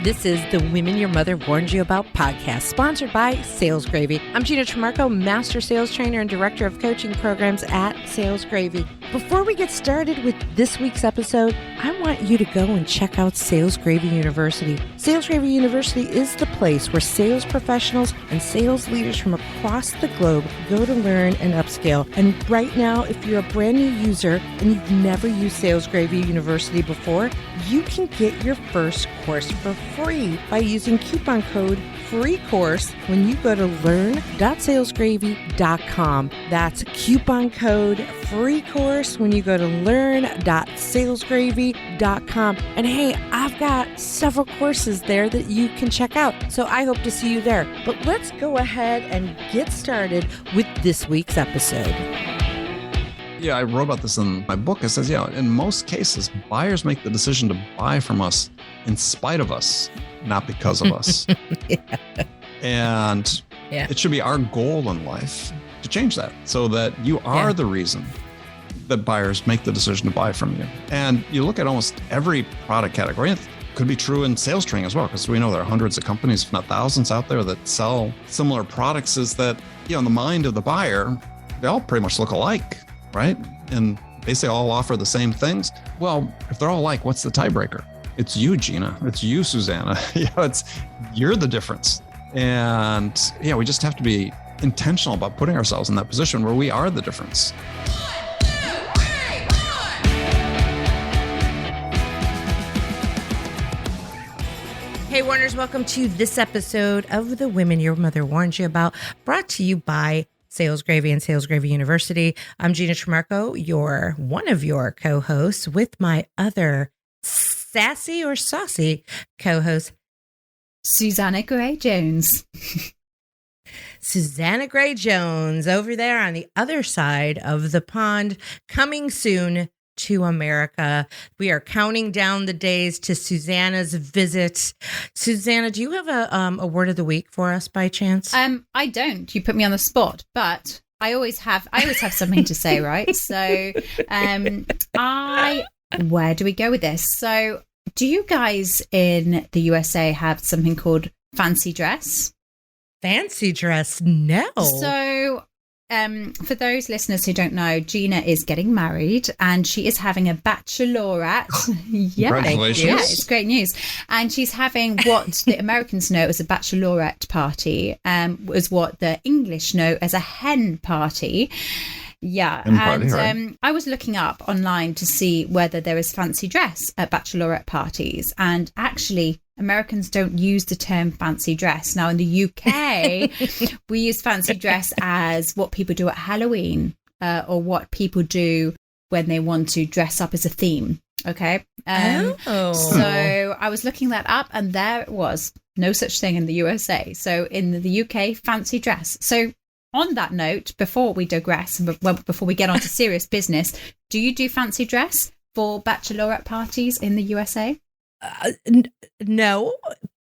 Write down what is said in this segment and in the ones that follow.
This is the Women Your Mother Warned You About podcast, sponsored by Sales Gravy. I'm Gina Tremarco, Master Sales Trainer and Director of Coaching Programs at Sales Gravy. Before we get started with this week's episode, I want you to go and check out Sales Gravy University. Sales Gravy University is the place where sales professionals and sales leaders from across the globe go to learn and upscale. And right now, if you're a brand new user and you've never used Sales Gravy University before, you can get your first course for free by using coupon code FREECOURSE when you go to learn.salesgravy.com. That's coupon code FREECOURSE when you go to learn.salesgravy.com. And hey, I've got several courses there that you can check out. So I hope to see you there. But let's go ahead and get started with this week's episode. Yeah, I wrote about this in my book. It says, in most cases, buyers make the decision to buy from us in spite of us, not because of us. And it should be our goal in life to change that so that you are the reason that buyers make the decision to buy from you. And you look at almost every product category. It could be true in sales training as well, because we know there are hundreds of companies, if not thousands out there that sell similar products, is that, in the mind of the buyer, they all pretty much look alike. Right? And they all offer the same things. Well, if they're all alike, what's the tiebreaker? It's you, Gina. It's you, Susanna. You're the difference. And we just have to be intentional about putting ourselves in that position where we are the difference. Hey, Warners, welcome to this episode of The Women Your Mother Warned You About, brought to you by Sales Gravy and Sales Gravy University. I'm Gina Tremarco, one of your co-hosts, with my other sassy or saucy co-host, Susanna Gray-Jones. Susanna Gray-Jones, over there on the other side of the pond, coming soon to America. We are counting down the days to Susanna's visit. Susanna, do you have a word of the week for us by chance? I don't. You put me on the spot, but I always have something to say, right? So, where do we go with this? So, do you guys in the USA have something called fancy dress? Fancy dress? No. So, for those listeners who don't know, Gina is getting married and she is having a bachelorette. Congratulations. Yeah, it's great news. And she's having what the Americans know as a bachelorette party, was what the English know as a hen party. Yeah. Right. I was looking up online to see whether there is fancy dress at bachelorette parties. And actually, Americans don't use the term fancy dress. Now, in the UK, we use fancy dress as what people do at Halloween or what people do when they want to dress up as a theme. Okay. So I was looking that up and there it was. No such thing in the USA. So in the UK, fancy dress. So on that note, before we digress and before we get on to serious business, do you do fancy dress for bachelorette parties in the USA? No,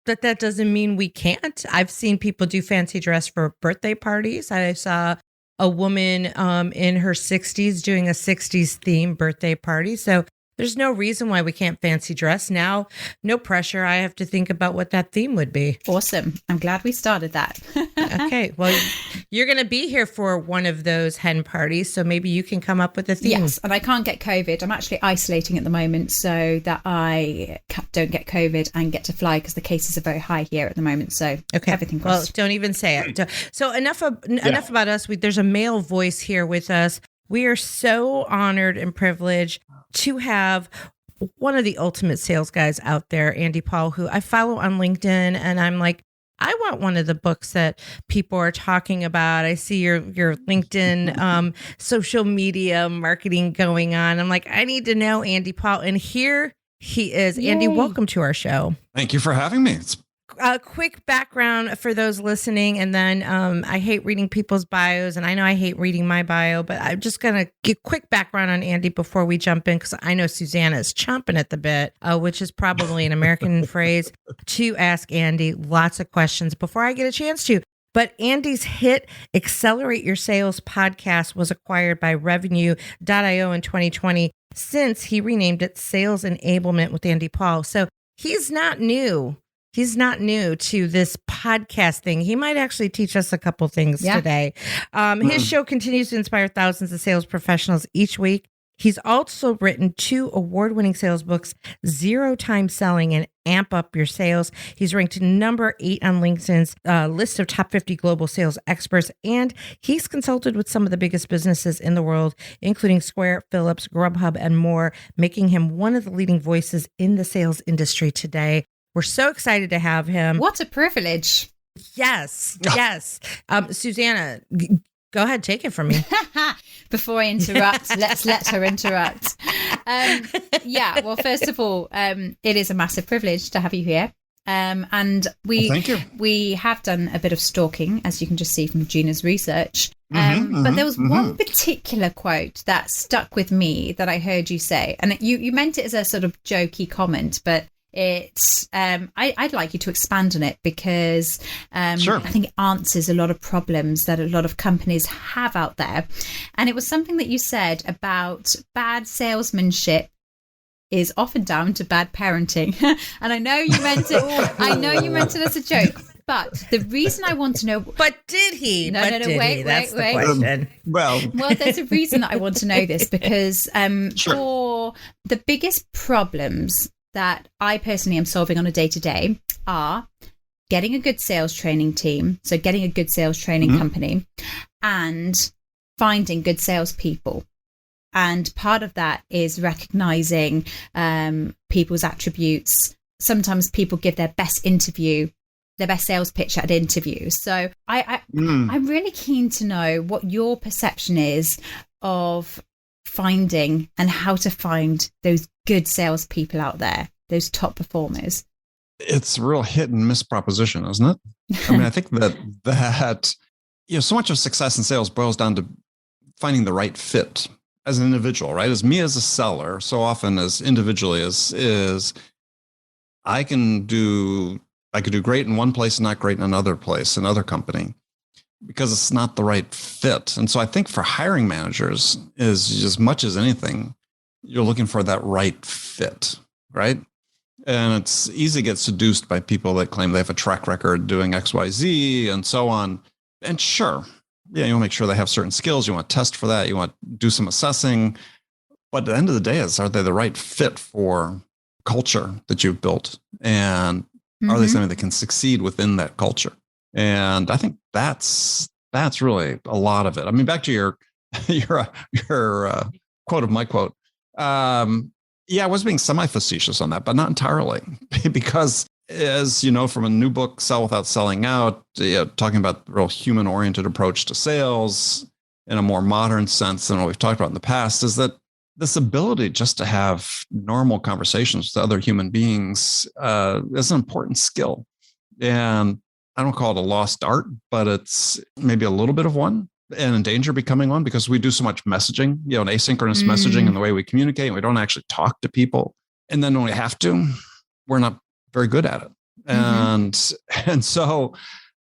but that doesn't mean we can't. I've seen people do fancy dress for birthday parties. I saw a woman in her 60s doing a 60s theme birthday party. So there's no reason why we can't fancy dress. Now, no pressure. I have to think about what that theme would be. Awesome. I'm glad we started that. Okay. Well, you're going to be here for one of those hen parties, so maybe you can come up with a theme. Yes, and I can't get COVID. I'm actually isolating at the moment so that I don't get COVID and get to fly because the cases are very high here at the moment. So everything crossed. Well, don't even say it. So enough about us. There's a male voice here with us. We are so honored and privileged to have one of the ultimate sales guys out there, Andy Paul, who I follow on LinkedIn, and I'm like, I want one of the books that people are talking about. I see your LinkedIn social media marketing going on. I'm like, I need to know Andy Paul, and here he is. Yay. Andy, welcome to our show. Thank you for having me. It's A quick background for those listening, and then I hate reading people's bios, and I know I hate reading my bio, but I'm just going to give quick background on Andy before we jump in, because I know Susanna is chomping at the bit, which is probably an American phrase, to ask Andy lots of questions before I get a chance to. But Andy's hit Accelerate Your Sales podcast was acquired by Revenue.io in 2020, since he renamed it Sales Enablement with Andy Paul. So he's not new He's not new to this podcast thing. He might actually teach us a couple things today. His show continues to inspire thousands of sales professionals each week. He's also written 2 award-winning sales books, Zero Time Selling and Amp Up Your Sales. He's ranked number 8 on LinkedIn's list of top 50 global sales experts, and he's consulted with some of the biggest businesses in the world, including Square, Philips, Grubhub, and more, making him one of the leading voices in the sales industry today. We're so excited to have him. What a privilege. Yes. Susanna, go ahead, take it from me. Before I interrupt, let's let her interrupt. Well, first of all, it is a massive privilege to have you here. And thank you. We have done a bit of stalking, as you can just see from Gina's research. But there was one particular quote that stuck with me that I heard you say, and you meant it as a sort of jokey comment, but it's I'd like you to expand on it because Sure. I think it answers a lot of problems that a lot of companies have out there. And it was something that you said about bad salesmanship is often down to bad parenting. And I know you meant it as a joke. But the reason I want to know... But did he? No, wait. That's the question. Well, there's a reason that I want to know this because for the biggest problems that I personally am solving on a day-to-day are getting a good sales training team, so getting a good sales training company, and finding good salespeople. And part of that is recognizing people's attributes. Sometimes people give their best sales pitch at an interview. So I'm really keen to know what your perception is of finding and how to find those good salespeople out there, those top performers. It's a real hit and miss proposition, isn't it? I mean, I think that so much of success in sales boils down to finding the right fit as an individual, right? As me as a seller, so often as individually is I could do great in one place and not great in another place, another company, because it's not the right fit. And so I think for hiring managers is as much as anything, you're looking for that right fit, right? And it's easy to get seduced by people that claim they have a track record doing X, Y, Z and so on. And sure, you want to make sure they have certain skills. You want to test for that. You want to do some assessing. But at the end of the day, are they the right fit for culture that you've built? And are they something that can succeed within that culture? And I think that's really a lot of it. I mean, back to your quote of my quote. I was being semi-facetious on that, but not entirely, because as you know, from a new book, Sell Without Selling Out, talking about the real human-oriented approach to sales in a more modern sense than what we've talked about in the past, is that this ability just to have normal conversations with other human beings is an important skill. And I don't call it a lost art, but it's maybe a little bit of one, and in danger of becoming one, because we do so much messaging, and asynchronous messaging in the way we communicate, and we don't actually talk to people. And then when we have to, we're not very good at it. And so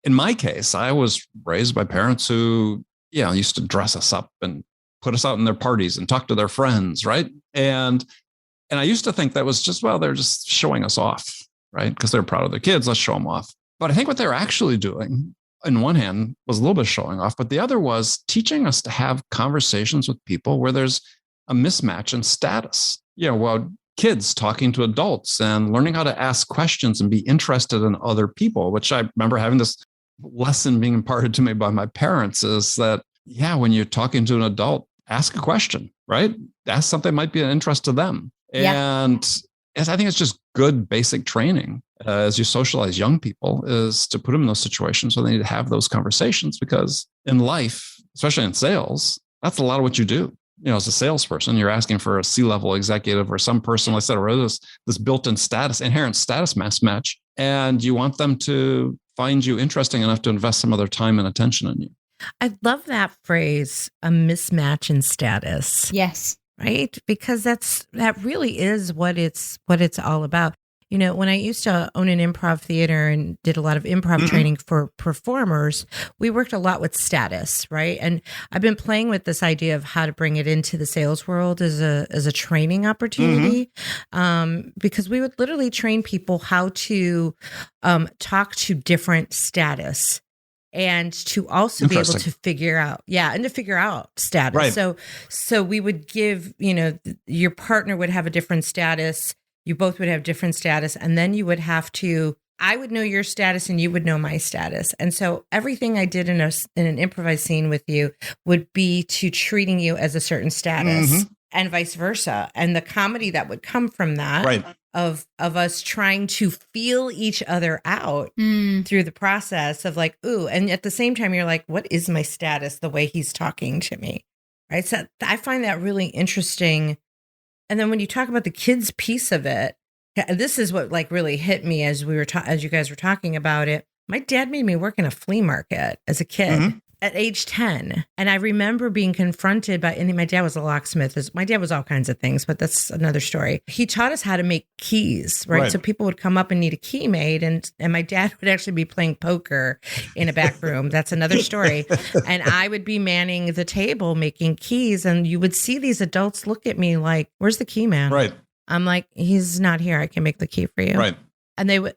in my case, I was raised by parents who, used to dress us up and put us out in their parties and talk to their friends, right? And I used to think that was just, they're just showing us off, right? Because they're proud of their kids, let's show them off. But I think what they're actually doing, on one hand, was a little bit of showing off, but the other was teaching us to have conversations with people where there's a mismatch in status. Kids talking to adults and learning how to ask questions and be interested in other people, which I remember having this lesson being imparted to me by my parents, is that, when you're talking to an adult, ask a question, right? Ask something that might be an interest to them. Yeah. And I think it's just good basic training as you socialize young people, is to put them in those situations where they need to have those conversations, because in life, especially in sales, that's a lot of what you do. As a salesperson, you're asking for a C-level executive or some person, like I said, or this built-in status, inherent status mismatch, and you want them to find you interesting enough to invest some of their time and attention in you. I love that phrase, a mismatch in status. Yes. Right? Because that really is what it's all about. When I used to own an improv theater and did a lot of improv training for performers, we worked a lot with status, right? And I've been playing with this idea of how to bring it into the sales world as a training opportunity, because we would literally train people how to talk to different status. And to also be able to figure out, status. Right. So we would give, your partner would have a different status. You both would have different status. And then you would have to, I would know your status and you would know my status. And so everything I did in an improvised scene with you would be to treating you as a certain status and vice versa. And the comedy that would come from that. Right. Of us trying to feel each other out through the process of like, ooh, and at the same time, you're like, what is my status the way he's talking to me? Right. So I find that really interesting. And then when you talk about the kids piece of it, this is what like really hit me as as you guys were talking about it. My dad made me work in a flea market as a kid. At age 10. And I remember being confronted by, and my dad was a locksmith. My dad was all kinds of things, but that's another story. He taught us how to make keys, right? So people would come up and need a key made, and my dad would actually be playing poker in a back room. That's another story. And I would be manning the table making keys, and you would see these adults look at me like, where's the key man? Right. I'm like, he's not here. I can make the key for you. Right. And they would,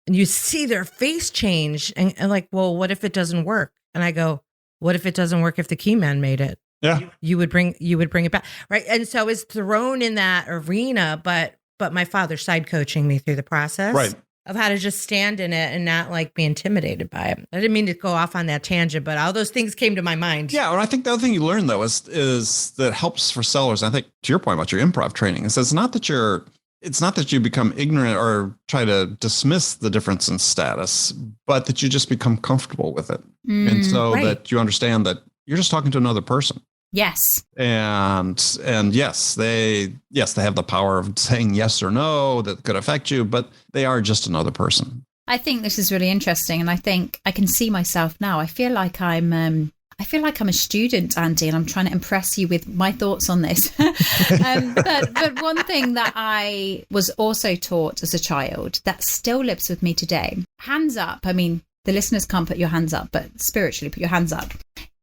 you see their face change and like, well, what if it doesn't work? And I go, what if it doesn't work if the key man made it? Yeah. You would bring it back. Right. And so it's thrown in that arena, but my father side coaching me through the process of how to just stand in it and not like be intimidated by it. I didn't mean to go off on that tangent, but all those things came to my mind. Yeah. And I think the other thing you learn though is that helps for sellers. I think to your point about your improv training is it's not that you become ignorant or try to dismiss the difference in status, but that you just become comfortable with it. And so that you understand that you're just talking to another person. Yes. And yes, they have the power of saying yes or no that could affect you, but they are just another person. I think this is really interesting. And I think I can see myself now. I feel like I'm a student, Andy, and I'm trying to impress you with my thoughts on this. But one thing that I was also taught as a child that still lives with me today, hands up. I mean, the listeners can't put your hands up, but spiritually put your hands up.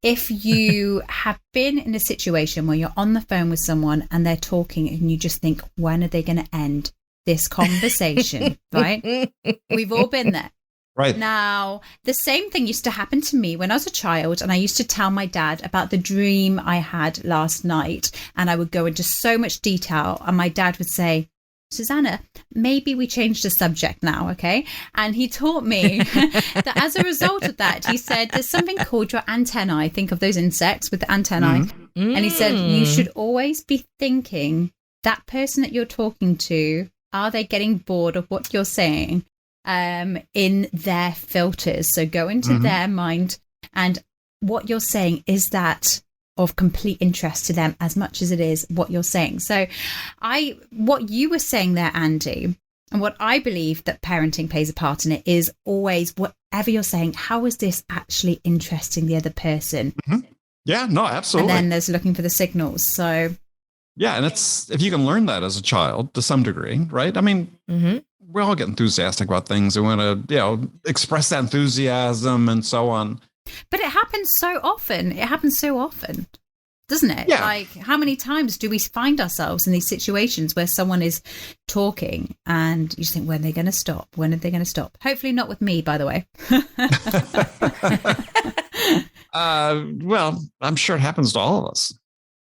If you have been in a situation where you're on the phone with someone and they're talking and you just think, when are they going to end this conversation? Right? We've all been there. Right. Now, the same thing used to happen to me when I was a child, and I used to tell my dad about the dream I had last night, and I would go into so much detail, and my dad would say, Susanna, maybe we change the subject now, okay? And he taught me that as a result of that, he said, there's something called your antennae. Think of those insects with the antennae. And he said, you should always be thinking that person that you're talking to, are they getting bored of what you're saying? In their filters. So go into their mind, and what you're saying, is that of complete interest to them as much as it is what you're saying. So what you were saying there, Andy, and what I believe that parenting plays a part in it is always, whatever you're saying, how is this actually interesting the other person? Yeah, no, absolutely. And then there's looking for the signals. So yeah, and it's, if you can learn that as a child to some degree, right? I mean, we all get enthusiastic about things and want to, express that enthusiasm and so on. But it happens so often. Doesn't it? Yeah. Like, how many times do we find ourselves in these situations where someone is talking and you just think, when are they going to stop? When are they going to stop? Hopefully not with me, by the way. Well, I'm sure it happens to all of us.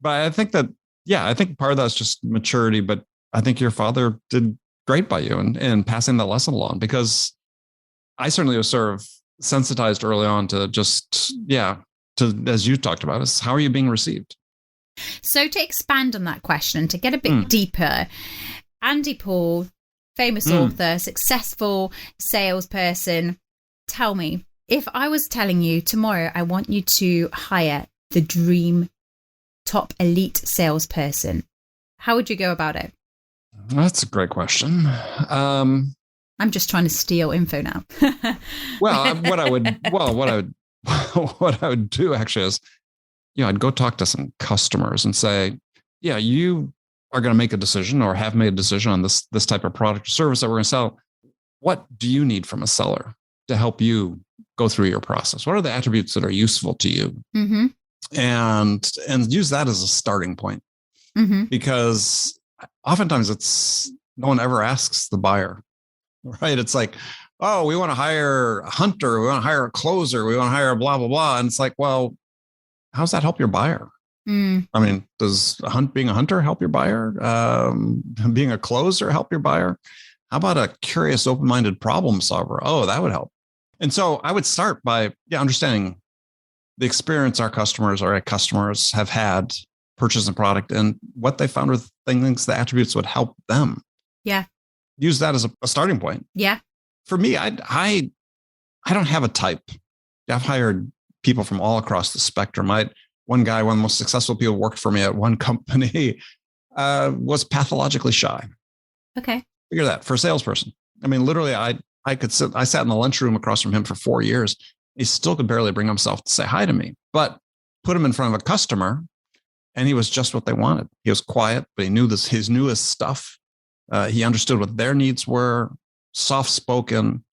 But I think that, I think part of that's just maturity. But I think your father did great by you and passing that lesson along, because I certainly was sort of sensitized early on to just, to, as you talked about, is how are you being received? So to expand on that question, to get a bit deeper, Andy Paul, famous author, successful salesperson, tell me, if I was telling you tomorrow, I want you to hire the dream top elite salesperson, how would you go about it? That's a great question. I'm just trying to steal info now. What I would do actually is, I'd go talk to some customers and say, you are going to make a decision or have made a decision on this type of product or service that we're going to sell, what do you need from a seller to help you go through your process? What are the attributes that are useful to you? Mm-hmm. And use that as a starting point, because oftentimes no one ever asks the buyer, right? It's like, oh, we want to hire a hunter, we want to hire a closer, we want to hire a blah, blah, blah. And it's like, well, how does that help your buyer? I mean, does being a hunter help your buyer? Being a closer help your buyer? How about a curious, open-minded problem solver? Oh, that would help. And so I would start by understanding the experience our customers have had purchasing a product and what they found with things, the attributes would help them. Yeah. Use that as a starting point. Yeah. For me, I don't have a type. I've hired people from all across the spectrum. One of the most successful people worked for me at one company was pathologically shy. Okay. Figure that for a salesperson. I mean, literally, I sat in the lunchroom across from him for 4 years. He still could barely bring himself to say hi to me, but put him in front of a customer and he was just what they wanted. He was quiet, but he knew his newest stuff. He understood what their needs were, soft-spoken,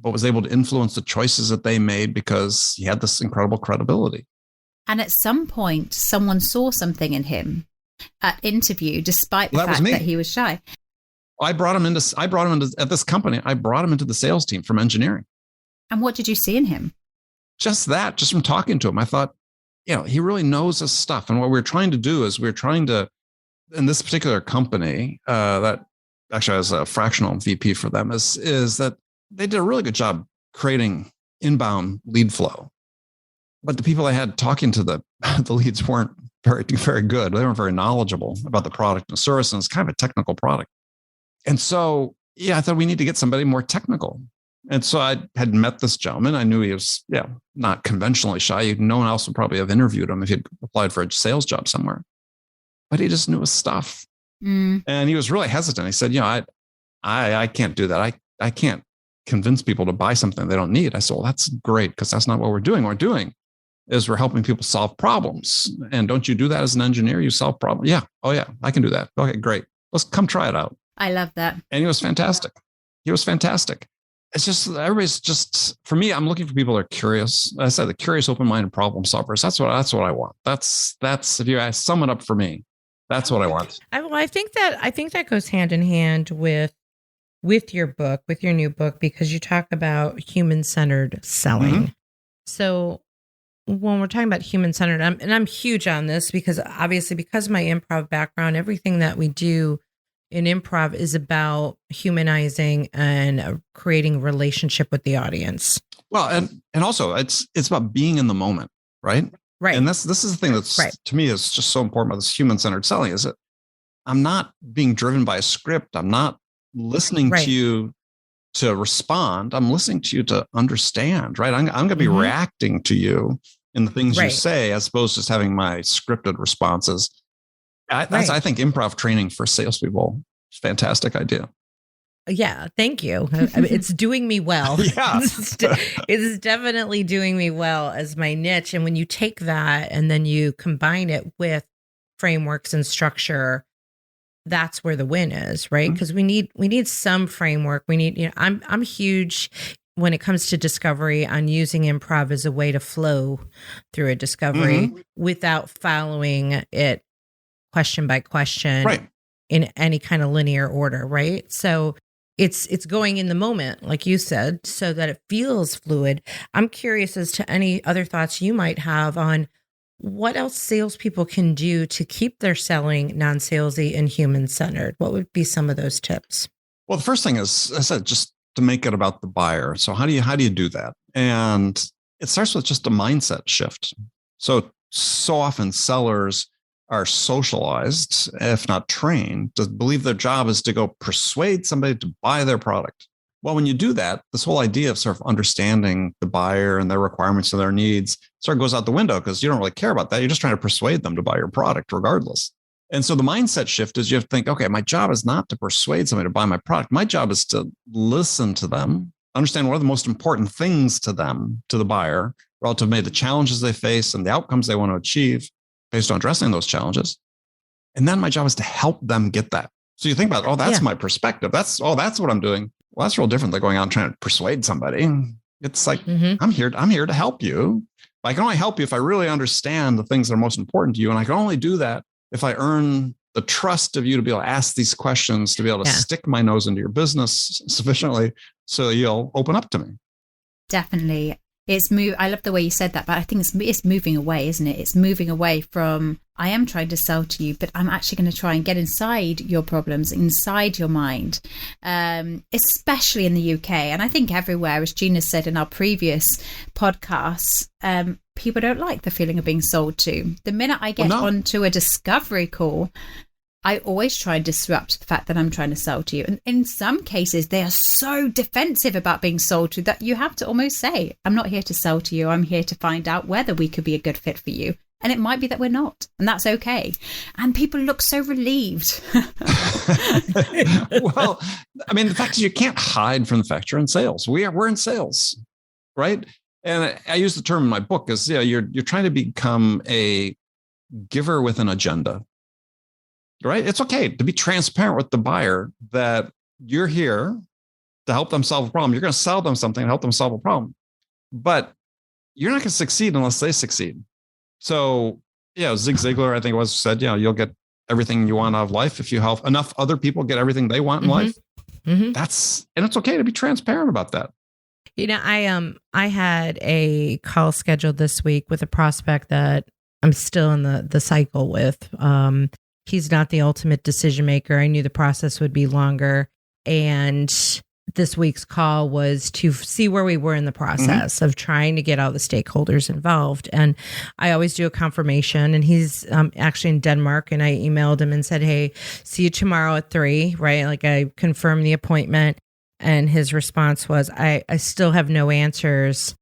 but was able to influence the choices that they made because he had this incredible credibility. And at some point, someone saw something in him at interview, despite the fact that he was shy. I brought him into at this company. I brought him into the sales team from engineering. And what did you see in him? Just from talking to him, I thought, he really knows his stuff. And what we're trying to do is in this particular company, that actually I was a fractional VP for them, is that they did a really good job creating inbound lead flow. But the people I had talking to the leads weren't very, very good. They weren't very knowledgeable about the product and service. And it's kind of a technical product. And so, I thought we need to get somebody more technical. And so I had met this gentleman. I knew he was, not conventionally shy. No one else would probably have interviewed him if he'd applied for a sales job somewhere. But he just knew his stuff. And he was really hesitant. He said, I can't do that. I can't convince people to buy something they don't need. I said, well, that's great, because that's not what we're doing. What we're doing is we're helping people solve problems. And don't you do that as an engineer? You solve problems. Yeah. Oh, yeah. I can do that. Okay, great. Let's come try it out. I love that. And he was fantastic. It's just, everybody's just, for me, I'm looking for people that are curious. I said the curious, open-minded problem solvers. That's what I want. That's if you sum it up for me, that's what I want. I think that goes hand in hand with your book, with your new book, because you talk about human-centered selling. So when we're talking about human-centered, I'm huge on this because obviously, because of my improv background, everything that we do in improv is about humanizing and creating a relationship with the audience. Well, and also it's about being in the moment, right? Right. And this is the thing that's to me is just so important about this human-centered selling, is that I'm not being driven by a script. I'm not listening to you to respond. I'm listening to you to understand, right? I'm going to be reacting to you in the things you say, as opposed to just having my scripted responses. I think improv training for salespeople is a fantastic idea. Yeah, thank you. It's doing me well. Yeah. It's definitely doing me well as my niche. And when you take that and then you combine it with frameworks and structure, that's where the win is, right? Because we need some framework. We need, I'm huge when it comes to discovery on using improv as a way to flow through a discovery without following it question by question in any kind of linear order, right? So it's going in the moment, like you said, so that it feels fluid. I'm curious as to any other thoughts you might have on what else salespeople can do to keep their selling non-salesy and human-centered. What would be some of those tips? Well, the first thing is, I said, just to make it about the buyer. So how do you do that? And it starts with just a mindset shift. So often sellers are socialized, if not trained, to believe their job is to go persuade somebody to buy their product. Well, when you do that, this whole idea of sort of understanding the buyer and their requirements and their needs sort of goes out the window, because you don't really care about that. You're just trying to persuade them to buy your product regardless. And so the mindset shift is you have to think, okay, my job is not to persuade somebody to buy my product. My job is to listen to them, understand what are the most important things to them, to the buyer, relative to maybe the challenges they face and the outcomes they want to achieve based on addressing those challenges. And then my job is to help them get that. So you think about, oh, that's my perspective. That's what I'm doing. Well, that's real different than going out and trying to persuade somebody. It's like, I'm here to help you. I can only help you if I really understand the things that are most important to you. And I can only do that if I earn the trust of you to be able to ask these questions, to be able to stick my nose into your business sufficiently so you'll open up to me. Definitely. I love the way you said that, but I think it's moving away, isn't it? It's moving away from, I am trying to sell to you, but I'm actually going to try and get inside your problems, inside your mind, especially in the UK. And I think everywhere, as Gina said in our previous podcasts, people don't like the feeling of being sold to. The minute I get onto a discovery call, I always try and disrupt the fact that I'm trying to sell to you. And in some cases, they are so defensive about being sold to that you have to almost say, I'm not here to sell to you. I'm here to find out whether we could be a good fit for you. And it might be that we're not, and that's okay. And people look so relieved. Well, I mean, the fact is you can't hide from the fact you're in sales. We're in sales, right? And I use the term in my book as you're trying to become a giver with an agenda. Right? It's okay to be transparent with the buyer that you're here to help them solve a problem. You're going to sell them something and help them solve a problem. But you're not going to succeed unless they succeed. So, Zig Ziglar, I think it was said, you'll get everything you want out of life if you help enough other people get everything they want in life. And it's okay to be transparent about that. I had a call scheduled this week with a prospect that I'm still in the cycle with. He's not the ultimate decision maker. I knew the process would be longer. And this week's call was to see where we were in the process of trying to get all the stakeholders involved. And I always do a confirmation. And he's actually in Denmark. And I emailed him and said, hey, see you tomorrow at 3, right? Like I confirmed the appointment. And his response was, I still have no answers.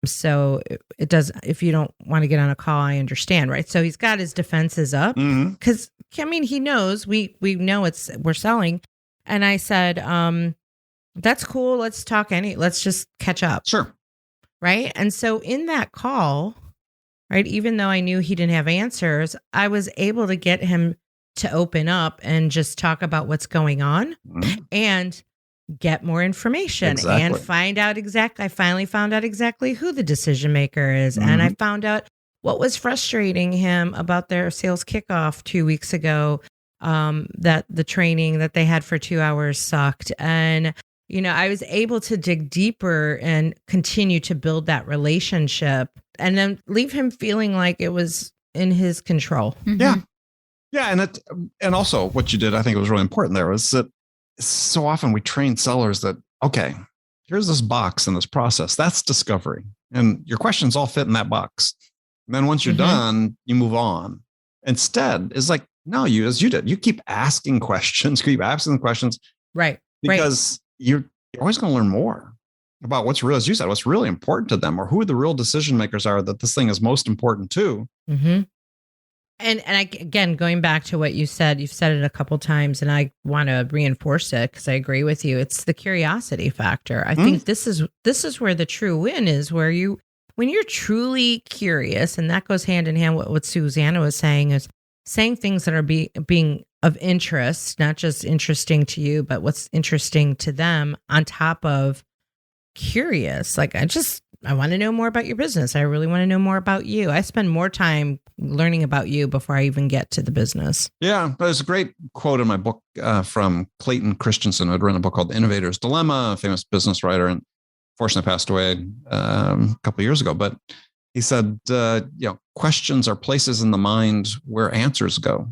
So it does, if you don't want to get on a call, I understand, right? So he's got his defenses up because he knows we know we're selling. And I said, that's cool. Let's talk let's just catch up. Sure. Right. And so in that call, right, even though I knew he didn't have answers, I was able to get him to open up and just talk about what's going on and get more information and find out I finally found out exactly who the decision maker is. And I found out what was frustrating him about their sales kickoff 2 weeks ago, that the training that they had for 2 hours sucked. And, I was able to dig deeper and continue to build that relationship and then leave him feeling like it was in his control. Yeah. Yeah. And also what you did, I think it was really important there was that so often we train sellers that, okay, here's this box in this process. That's discovery. And your questions all fit in that box. And then once you're done, you move on. Instead, it's like, no, as you did, you keep asking questions, Right. Because you're always going to learn more about what's real, as you said, what's really important to them or who the real decision makers are that this thing is most important to. And again, going back to what you said, you've said it a couple times, and I want to reinforce it because I agree with you. It's the curiosity factor. I think this is where the true win is, when you're truly curious, and that goes hand in hand with what Susanna was saying, is saying things that are being of interest, not just interesting to you, but what's interesting to them on top of curious. Like, I want to know more about your business. I really want to know more about you. I spend more time learning about you before I even get to the business. Yeah. There's a great quote in my book from Clayton Christensen, who had written a book called The Innovator's Dilemma, a famous business writer, and fortunately passed away a couple of years ago. But he said, questions are places in the mind where answers go.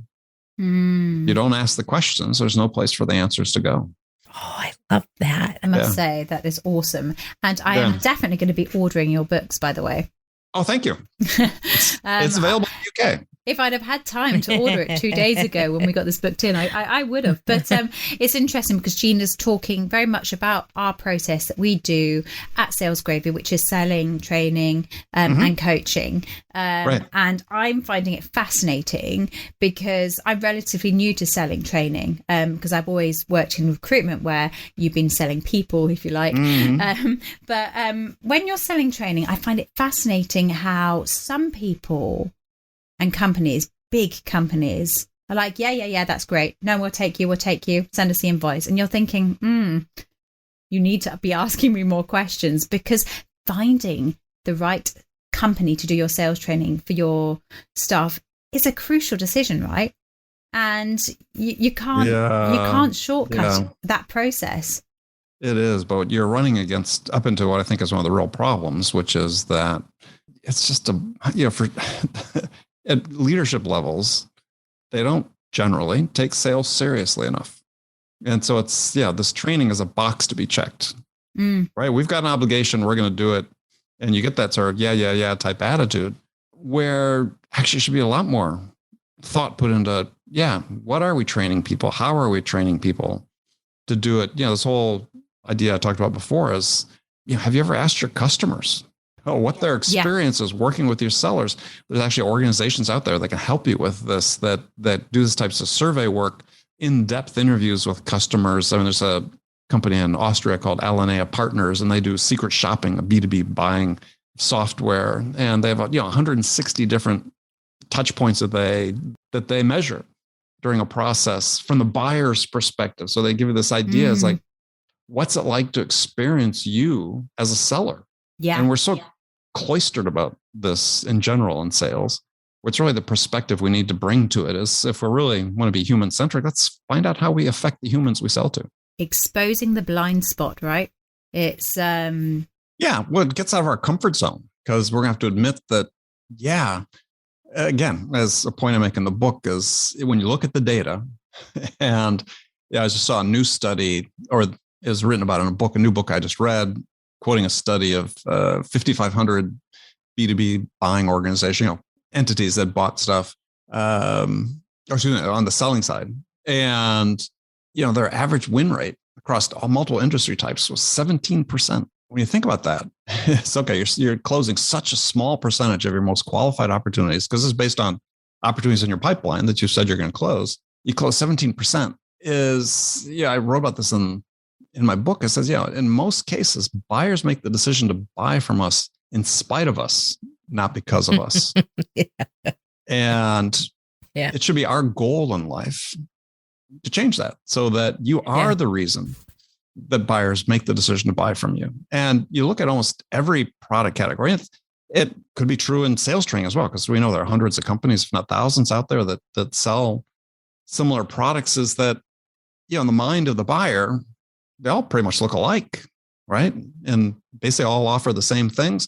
You don't ask the questions. There's no place for the answers to go. Oh, I love that. I must say that is awesome. And I am definitely going to be ordering your books, by the way. Oh, thank you. It's available in the UK. If I'd have had time to order it 2 days ago when we got this booked in, I would have. But it's interesting because Gina's talking very much about our process that we do at Sales Gravy, which is selling, training, and coaching. Right. And I'm finding it fascinating because I'm relatively new to selling training because I've always worked in recruitment where you've been selling people, if you like. But when you're selling training, I find it fascinating how some people and companies, big companies, are like, yeah, that's great. No, we'll take you. Send us the invoice. And you're thinking, you need to be asking me more questions, because finding the right company to do your sales training for your staff is a crucial decision, right? And you can't shortcut that process. It is, but you're running up into what I think is one of the real problems, which is that it's just for at leadership levels, they don't generally take sales seriously enough. And so this training is a box to be checked, right? We've got an obligation. We're going to do it. And you get that sort of, yeah type attitude, where actually should be a lot more thought put into, what are we training people? How are we training people to do it? This whole idea I talked about before is, have you ever asked your customers what their experience is working with your sellers? There's actually organizations out there that can help you with this, that do this types of survey work, in-depth interviews with customers. I mean, there's a company in Austria called Alinea Partners, and they do secret shopping, a B2B buying software. And they have 160 different touch points that they measure during a process from the buyer's perspective. So they give you this idea is like, what's it like to experience you as a seller? Yeah. And we're so cloistered about this in general in sales. What's really the perspective we need to bring to it is, if we really want to be human centric, let's find out how we affect the humans we sell to. Exposing the blind spot, right? It's it gets out of our comfort zone, because we're gonna have to admit that, again, as a point I make in the book, is when you look at the data, and I just saw a new study, or it was written about in a new book I just read, quoting a study of 5,500 B2B buying organization, entities that bought stuff, on the selling side. And, their average win rate across all multiple industry types was 17%. When you think about that, it's okay. You're closing such a small percentage of your most qualified opportunities, because it's based on opportunities in your pipeline that you said you're going to close. You close 17%. I wrote about this in my book. It says, in most cases, buyers make the decision to buy from us in spite of us, not because of us. And it should be our goal in life to change that, so that you are the reason that buyers make the decision to buy from you. And you look at almost every product category. It could be true in sales training as well, because we know there are hundreds of companies, if not thousands, out there that sell similar products. Is that, in the mind of the buyer, they all pretty much look alike, right? And basically all offer the same things.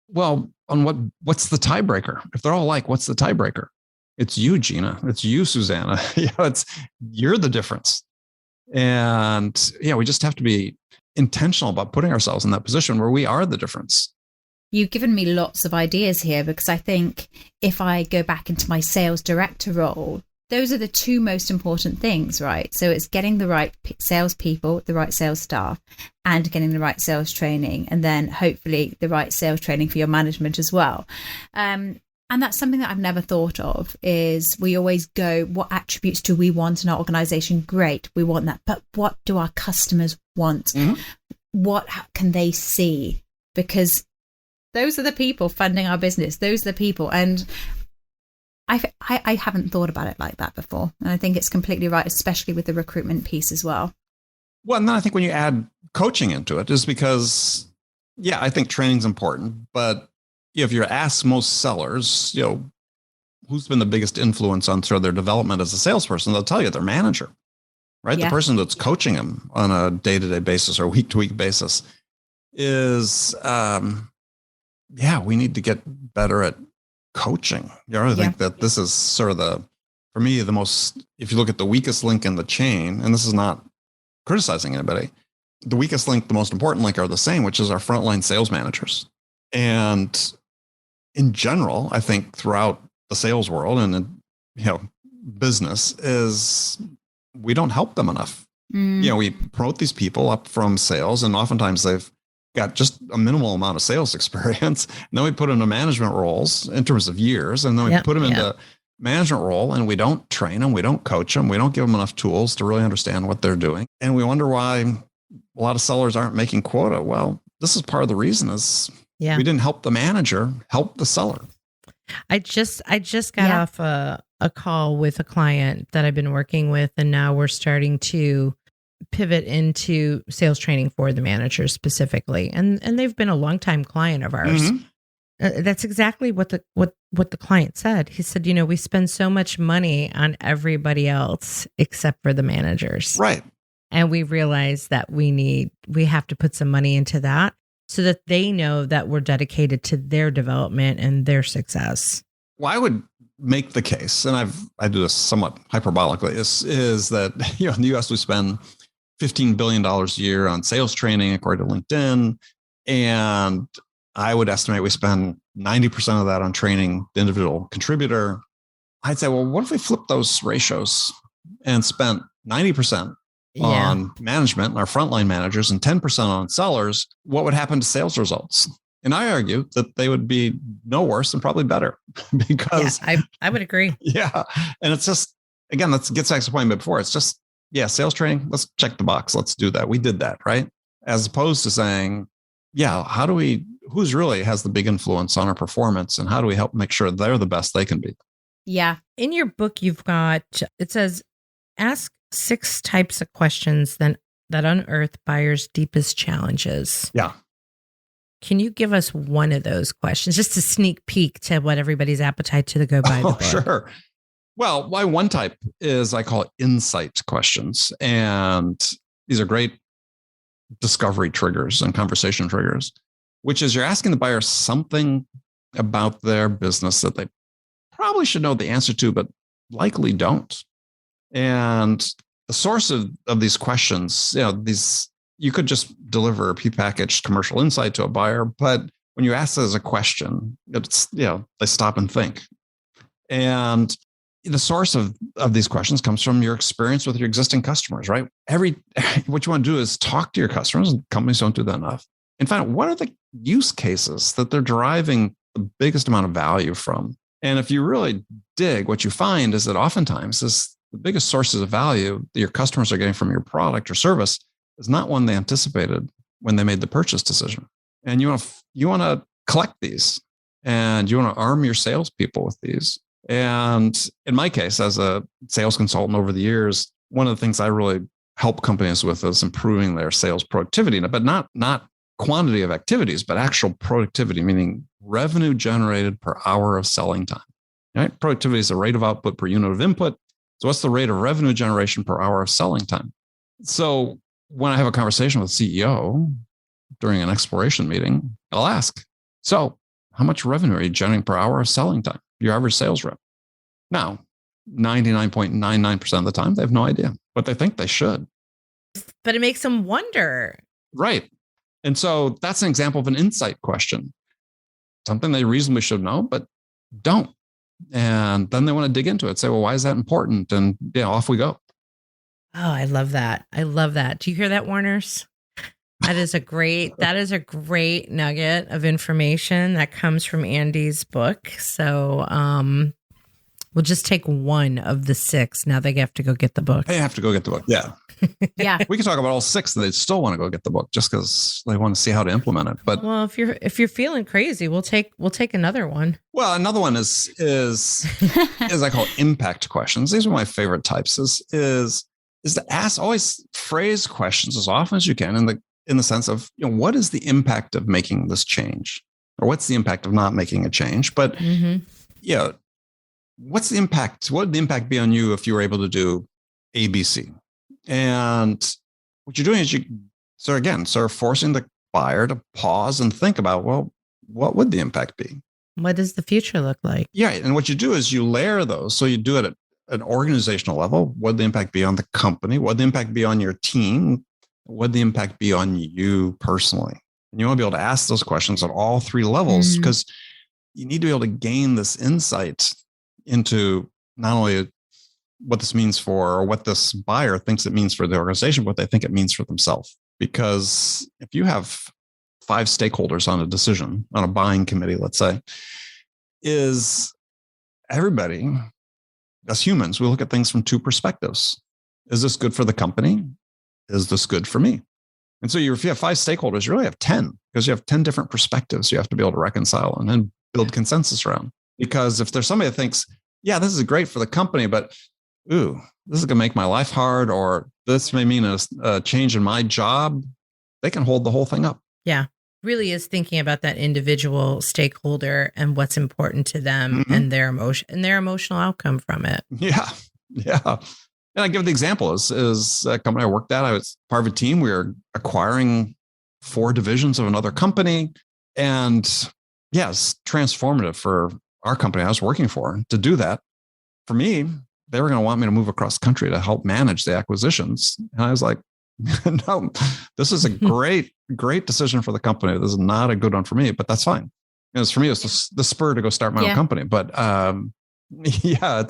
Well, on what's the tiebreaker? If they're all alike, what's the tiebreaker? It's you, Gina. It's you, Susanna. You're the difference. And we just have to be intentional about putting ourselves in that position where we are the difference. You've given me lots of ideas here, because I think if I go back into my sales director role, those are the two most important things, right? So it's getting the right salespeople, the right sales staff, and getting the right sales training, and then hopefully the right sales training for your management as well. And that's something that I've never thought of, is we always go, what attributes do we want in our organization? Great, we want that. But what do our customers want? What can they see? Because those are the people funding our business. Those are the people. And I haven't thought about it like that before. And I think it's completely right, especially with the recruitment piece as well. Well, and then I think when you add coaching into it, is because, I think training's important, but if you're asked most sellers, who's been the biggest influence on their development as a salesperson, they'll tell you their manager, right? The person that's coaching them on a day-to-day basis or week-to-week basis is, we need to get better at coaching. I think that this is sort of for me, the most, if you look at the weakest link in the chain, and this is not criticizing anybody, the weakest link, the most important link are the same, which is our frontline sales managers. And in general, I think throughout the sales world and business, is we don't help them enough. We promote these people up from sales, and oftentimes they've got just a minimal amount of sales experience. And then we put them into management roles in terms of years, and then we put them into management role, and we don't train them, we don't coach them, we don't give them enough tools to really understand what they're doing. And we wonder why a lot of sellers aren't making quota. Well, this is part of the reason is we didn't help the manager help the seller. I just got off a call with a client that I've been working with, and now we're starting to pivot into sales training for the managers specifically. And they've been a longtime client of ours. That's exactly what the client said. He said, we spend so much money on everybody else except for the managers. Right. And we realize that we have to put some money into that so that they know that we're dedicated to their development and their success. Well, I would make the case, and I do this somewhat hyperbolically, is that in the US we spend $15 billion a year on sales training, according to LinkedIn. And I would estimate we spend 90% of that on training the individual contributor. I'd say, well, what if we flip those ratios and spent 90% on management and our frontline managers and 10% on sellers? What would happen to sales results? And I argue that they would be no worse and probably better because I would agree. Yeah. And it's just, again, that gets back to the point before. It's just, sales training, let's check the box. Let's do that. We did that, right? As opposed to saying, who's really has the big influence on our performance and how do we help make sure they're the best they can be? Yeah. In your book, it says, ask 6 types of questions that unearth buyers' deepest challenges. Yeah. Can you give us one of those questions, just a sneak peek to what everybody's appetite to go buy the book? Sure. Well, my one type is I call it insight questions. And these are great discovery triggers and conversation triggers, which is you're asking the buyer something about their business that they probably should know the answer to, but likely don't. And the source of these questions, you could just deliver a prepackaged commercial insight to a buyer, but when you ask it as a question, it's, they stop and think. And the source of these questions comes from your experience with your existing customers, right? What you want to do is talk to your customers, and companies don't do that enough, and find out what are the use cases that they're deriving the biggest amount of value from. And if you really dig, what you find is that oftentimes the biggest sources of value that your customers are getting from your product or service is not one they anticipated when they made the purchase decision. And you want to collect these, and you want to arm your salespeople with these. And in my case, as a sales consultant over the years, one of the things I really help companies with is improving their sales productivity, but not quantity of activities, but actual productivity, meaning revenue generated per hour of selling time. Right? Productivity is the rate of output per unit of input. So what's the rate of revenue generation per hour of selling time? So when I have a conversation with the CEO during an exploration meeting, I'll ask, so how much revenue are you generating per hour of selling time? Your average sales rep. Now, 99.99% of the time, they have no idea, but they think they should. But it makes them wonder. Right. And so that's an example of an insight question. Something they reasonably should know, but don't. And then they want to dig into it, say, well, why is that important? And off we go. Oh, I love that. I love that. Do you hear that, Warners? That is a great nugget of information that comes from Andy's book. So we'll just take one of the 6. Now they have to go get the book. They have to go get the book. Yeah. Yeah. We can talk about all 6 and they still want to go get the book just because they want to see how to implement it. But well, if you're feeling crazy, we'll take another one. Well, another one is I call impact questions. These are my favorite types. Is to ask, always phrase questions as often as you can in the sense of, what is the impact of making this change? Or what's the impact of not making a change? But, what's the impact? What would the impact be on you if you were able to do ABC? And what you're doing is sort of forcing the buyer to pause and think about, well, what would the impact be? What does the future look like? Yeah. And what you do is you layer those. So you do it at an organizational level. What would the impact be on the company? What would the impact be on your team? What would the impact be on you personally? And you want to be able to ask those questions at all 3 levels because you need to be able to gain this insight into not only what this means for, or what this buyer thinks it means for the organization, but what they think it means for themselves. Because if you have 5 stakeholders on a decision, on a buying committee, let's say, is everybody, as humans, we look at things from 2 perspectives. Is this good for the company? Is this good for me? And so if you have 5 stakeholders, you really have 10 because you have 10 different perspectives you have to be able to reconcile and then build consensus around. Because if there's somebody that thinks, yeah, this is great for the company, but ooh, this is going to make my life hard, or this may mean a change in my job, they can hold the whole thing up. Yeah. Really is thinking about that individual stakeholder and what's important to them and their emotional outcome from it. Yeah. Yeah. And I give the example is a company I worked at. I was part of a team. We were acquiring 4 divisions of another company. And yes, transformative for our company I was working for to do that. For me, they were going to want me to move across country to help manage the acquisitions. And I was like, no, this is a great decision for the company. This is not a good one for me, but that's fine. Because for me, it's the spur to go start my own company. But yeah,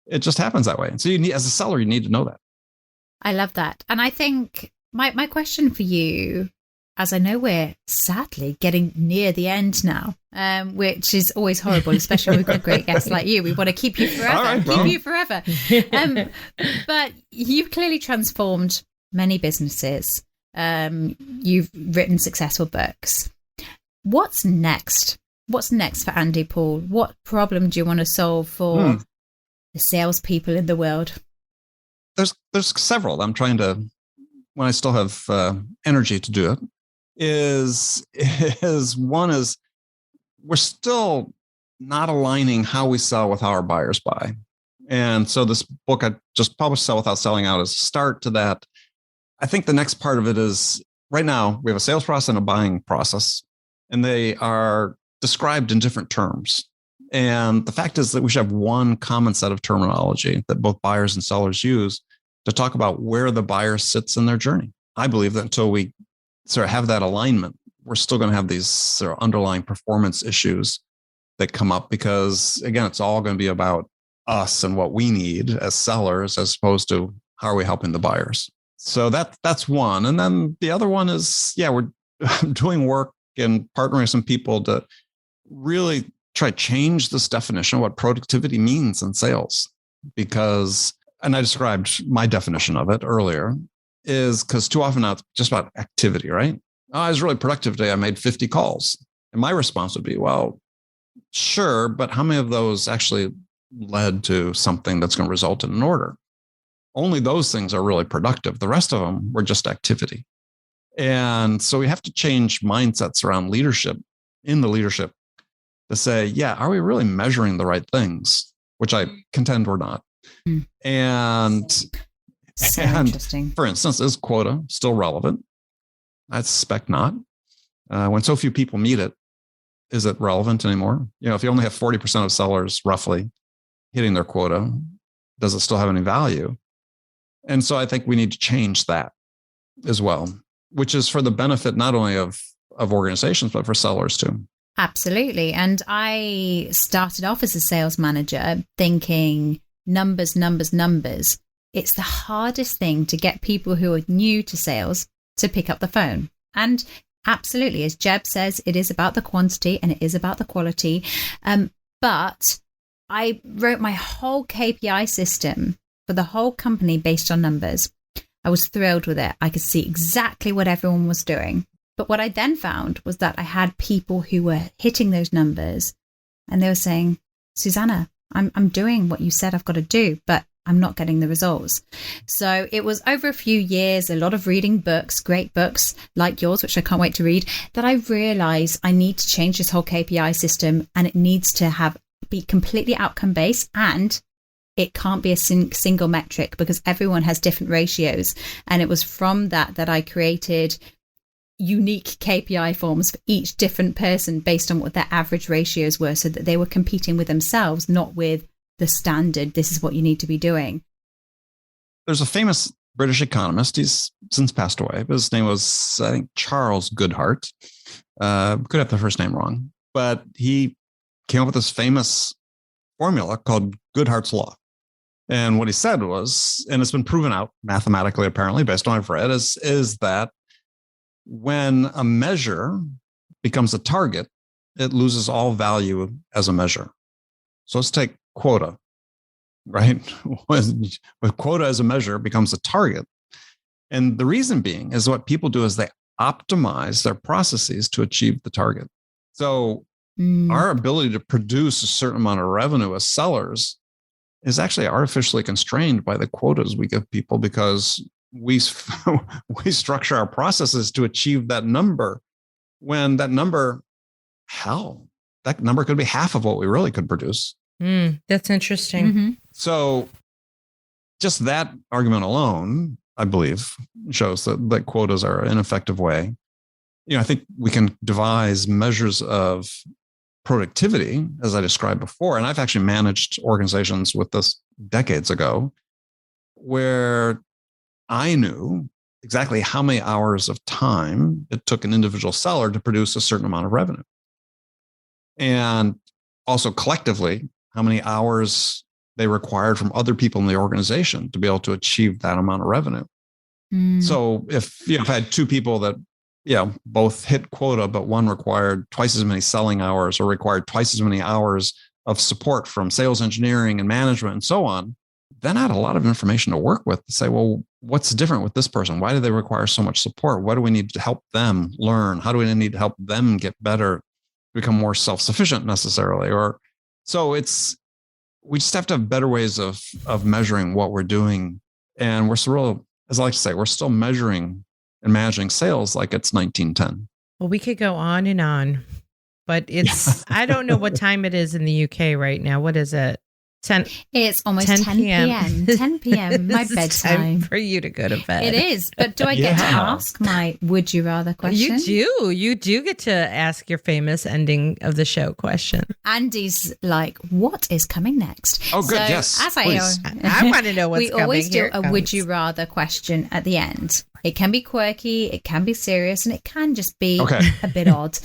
it just happens that way. And so as a seller, you need to know that. I love that. And I think my question for you, as I know we're sadly getting near the end now, which is always horrible, especially when we've got great guests like you. We want to keep you forever, but you've clearly transformed many businesses. You've written successful books. What's next? What's next for Andy Paul? What problem do you want to solve for the salespeople in the world? There's several. I'm trying to, when I still have energy to do it, is one is we're still not aligning how we sell with how our buyers buy. And so this book I just published, Sell Without Selling Out, is a start to that. I think the next part of it is right now we have a sales process and a buying process, and they are described in different terms. And the fact is that we should have one common set of terminology that both buyers and sellers use to talk about where the buyer sits in their journey. I believe that until we sort of have that alignment, we're still going to have these sort of underlying performance issues that come up because, again, it's all going to be about us and what we need as sellers as opposed to how are we helping the buyers. So that's one. And then the other one is, we're doing work and partnering with some people to really try to change this definition of what productivity means in sales. Because, and I described my definition of it earlier, is because too often now it's just about activity, right? Oh, I was really productive today. I made 50 calls. And my response would be, well, sure, but how many of those actually led to something that's going to result in an order? Only those things are really productive. The rest of them were just activity. And so we have to change mindsets around leadership, in the leadership, to say, are we really measuring the right things? Which I contend we're not. And interesting. For instance, is quota still relevant? I suspect not. When so few people meet it, is it relevant anymore? If you only have 40% of sellers roughly hitting their quota, does it still have any value? And so I think we need to change that as well, which is for the benefit not only of organizations, but for sellers too. Absolutely. And I started off as a sales manager thinking numbers. It's the hardest thing to get people who are new to sales to pick up the phone. And absolutely, as Jeb says, it is about the quantity and it is about the quality. But I wrote my whole KPI system for the whole company based on numbers. I was thrilled with it. I could see exactly what everyone was doing. But what I then found was that I had people who were hitting those numbers and they were saying, Susanna, I'm doing what you said I've got to do, but I'm not getting the results. So it was over a few years, a lot of reading books, great books like yours, which I can't wait to read, that I realized I need to change this whole KPI system, and it needs to be completely outcome based, and it can't be a single metric because everyone has different ratios. And it was from that I created unique KPI forms for each different person based on what their average ratios were, so that they were competing with themselves, not with the standard, this is what you need to be doing. There's a famous British economist, he's since passed away, but his name was, I think, Charles Goodheart. Could have the first name wrong, but he came up with this famous formula called Goodhart's Law. And what he said was, and it's been proven out mathematically, apparently, based on what I've read, is that when a measure becomes a target, it loses all value as a measure. So let's take quota, right? When quota as a measure becomes a target. And the reason being is what people do is they optimize their processes to achieve the target. So Our ability to produce a certain amount of revenue as sellers is actually artificially constrained by the quotas we give people, because we structure our processes to achieve that number, when that number could be half of what we really could produce. That's interesting. Mm-hmm. So just that argument alone, I believe, shows that quotas are an effective way. I think we can devise measures of productivity, as I described before. And I've actually managed organizations with this decades ago, where I knew exactly how many hours of time it took an individual seller to produce a certain amount of revenue. And also collectively, how many hours they required from other people in the organization to be able to achieve that amount of revenue. So if I had two people that both hit quota, but one required twice as many selling hours or required twice as many hours of support from sales engineering and management and so on, then I had a lot of information to work with to say, well, what's different with this person? Why do they require so much support? What do we need to help them learn? How do we need to help them get better, become more self-sufficient necessarily? We just have to have better ways of measuring what we're doing. And we're still, as I like to say, we're still measuring and managing sales like it's 1910. Well, we could go on, but it's, I don't know what time it is in the UK right now. What is it? 10. It's almost 10 p.m. 10 p.m. My bedtime. Time for you to go to bed. It is. But do I get to ask my would you rather question? You do get to ask your famous ending of the show question. Andy's like, what is coming next? Oh, good. Yes. As I want to know what's we coming. always do a would you rather question at the end. It can be quirky, it can be serious, and it can just be a bit odd.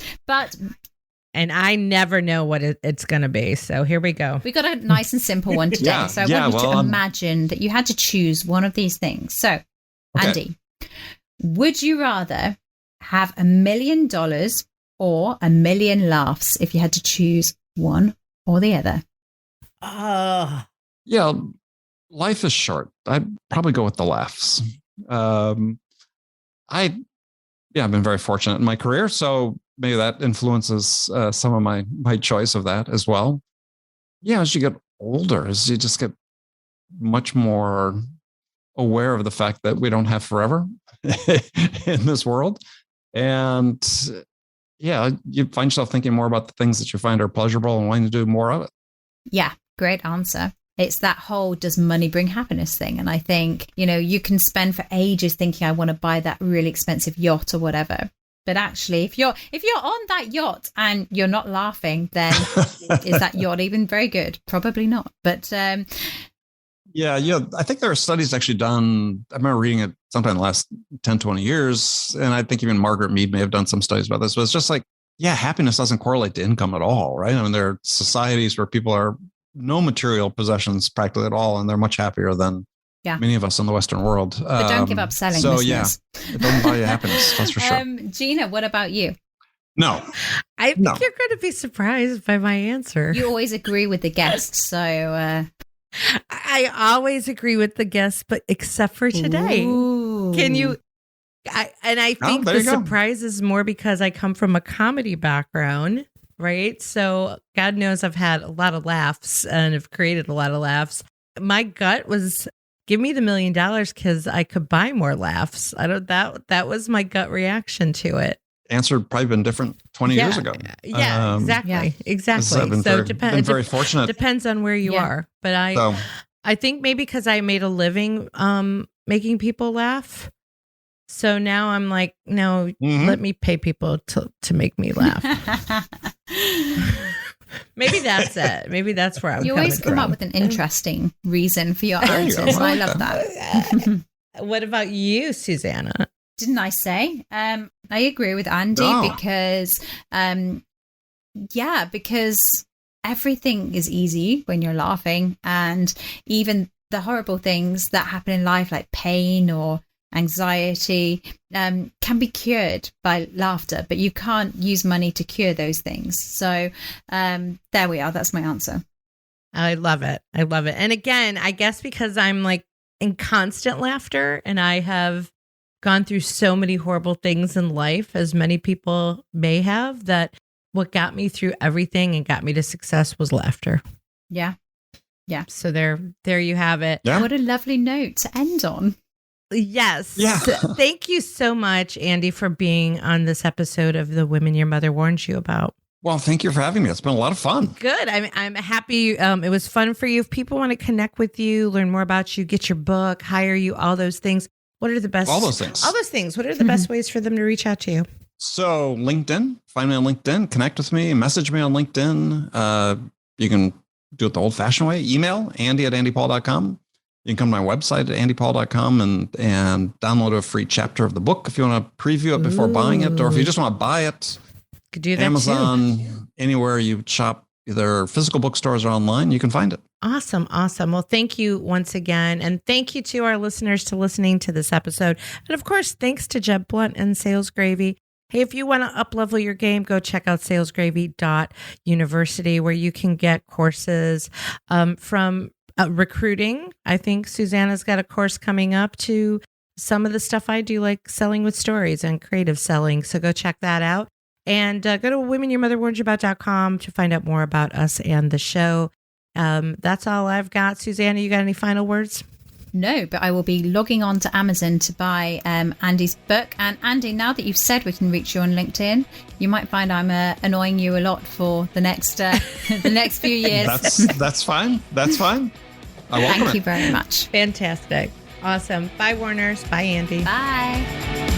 And I never know what it's going to be. So here we go. We got a nice and simple one today. I want you to imagine that you had to choose one of these things. So, Andy, would you rather have $1 million or 1 million laughs if you had to choose one or the other? Yeah, life is short. I'd probably go with the laughs. I've been very fortunate in my career, so maybe that influences some of my choice of that as well. Yeah, as you get older, as you just get much more aware of the fact that we don't have forever in this world. And you find yourself thinking more about the things that you find are pleasurable and wanting to do more of it. Yeah, great answer. It's that whole does money bring happiness thing. And I think, you can spend for ages thinking I want to buy that really expensive yacht or whatever. But actually, if you're on that yacht and you're not laughing, then is that yacht even very good? Probably not. But I think there are studies actually done. I remember reading it sometime in the last 10, 20 years. And I think even Margaret Mead may have done some studies about this. But it's just like, happiness doesn't correlate to income at all, right? I mean, there are societies where people are no material possessions practically at all, and they're much happier than many of us in the Western world. But don't give up selling. So listeners. It doesn't buy you happiness. That's for sure. Gina, what about you? No, I think you're going to be surprised by my answer. You always agree with the guests, so I always agree with the guests, but except for today. Ooh. Can you? I think the surprise is more because I come from a comedy background. Right. So God knows I've had a lot of laughs and have created a lot of laughs. My gut was give me the $1 million because I could buy more laughs. That was my gut reaction to it. Answer probably been different 20 years ago. Yeah, exactly. So been very fortunate. Depends on where you are. But I think maybe because I made a living making people laugh. So now I'm like, no, let me pay people to make me laugh. Maybe that's it. Maybe that's where I'm. You always come up with an interesting reason for your answers. I love that. What about you, Susanna? Didn't I say? I agree with Andy because everything is easy when you're laughing, and even the horrible things that happen in life, like pain or anxiety, can be cured by laughter, but you can't use money to cure those things. So there we are. That's my answer. I love it. And again, I guess because I'm like in constant laughter and I have gone through so many horrible things in life, as many people may have, that what got me through everything and got me to success was laughter. Yeah. Yeah. So there you have it. Yeah. What a lovely note to end on. Yes. Yeah. Thank you so much, Andy, for being on this episode of The Women Your Mother Warned You About. Well, thank you for having me. It's been a lot of fun. Good. I'm happy it was fun for you. If people want to connect with you, learn more about you, get your book, hire you, all those things, what are the best? All those things. All those things. What are the best ways for them to reach out to you? So LinkedIn, find me on LinkedIn, connect with me, message me on LinkedIn. You can do it the old fashioned way. Email andy@andypaul.com. You can come to my website at andypaul.com and download a free chapter of the book if you want to preview it before buying it, or if you just want to buy it. Could do that Amazon, too. Anywhere you shop, either physical bookstores or online, you can find it. Awesome. Well, thank you once again. And thank you to our listeners to listening to this episode. And of course, thanks to Jeb Blunt and Sales Gravy. Hey, if you want to up-level your game, go check out salesgravy.university, where you can get courses from recruiting. I think Susanna's got a course coming up, to some of the stuff I do, like selling with stories and creative selling. So go check that out. And go to womenyourmotherwarnedyouabout.com to find out more about us and the show. That's all I've got. Susanna, you got any final words? No, but I will be logging on to Amazon to buy Andy's book. And Andy, now that you've said we can reach you on LinkedIn, you might find I'm annoying you a lot for the next the next few years. That's fine. That's fine. I welcome Thank it. you very much. Fantastic. Awesome. Bye, Warners. Bye, Andy. Bye.